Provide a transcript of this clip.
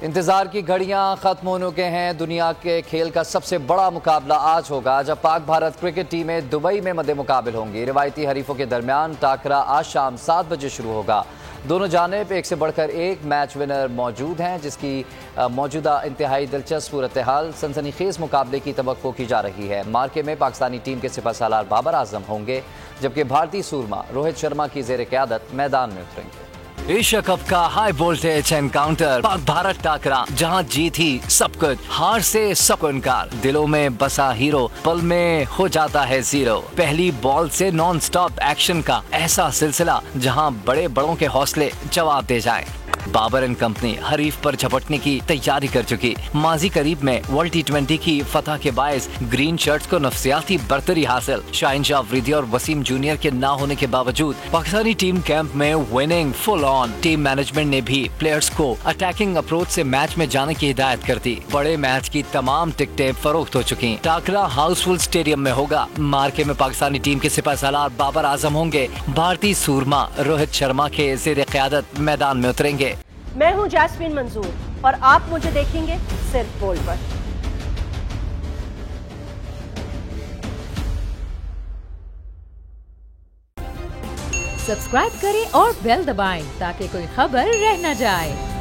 इंतजार की घड़ियां खत्म होने के हैं। दुनिया के खेल का सबसे बड़ा मुकाबला आज होगा जब पाक भारत क्रिकेट टीमें दुबई में मद्दे मुकाबिल होंगी। रिवायती हरीफों के दरमियान टाकरा आज शाम 7 बजे शुरू होगा। दोनों जानिब एक से बढ़कर एक मैच विनर मौजूद हैं, जिसकी मौजूदा इंतहाई दिलचस्प सूरत हाल सनसनीखेज मुकाबले की तवक्को की जा रही है। मार्के में पाकिस्तानी टीम के सिपहसालार बाबर आजम होंगे, जबकि भारतीय सूरमा रोहित शर्मा की जेर क़यादत मैदान में उतरेंगे। एशिया कप का high voltage encounter, Pak Bharat टाकरा, जहां जीत ही सब कुछ, हार से सबको इनकार। दिलों में बसा हीरो पल में हो जाता है जीरो। पहली बॉल से नॉन स्टॉप एक्शन का ऐसा सिलसिला जहां बड़े बड़ों के हौसले जवाब दे जाएं। बाबर एंड कंपनी हरीफ पर झपटने की तैयारी कर चुकी। माजी करीब में वर्ल्ड T20 की फतह के बायस ग्रीन शर्ट्स को नफसियाती बर्तरी हासिल। शाहिन शाह अफरीदी और वसीम जूनियर के ना होने के बावजूद पाकिस्तानी टीम कैंप में winning full on. Team management ने भी प्लेयर्स को अटैकिंग अप्रोच से मैच में जाने की हिदायत कर दी। बड़े मैच की तमाम टिकटें फरोख्त हो चुकी। टाकरा हाउसफुल स्टेडियम में होगा। मार्के में पाकिस्तानी टीम के सिपहसालार बाबर आजम होंगे। भारतीय सूरमा रोहित शर्मा के ज़ेर क़यादत मैदान में उतरेंगे। मैं हूं जैस्मीन मंजूर और आप मुझे देखेंगे सिर्फ बोल पर। सब्सक्राइब करें और बेल दबाएं ताकि कोई खबर रह न जाए।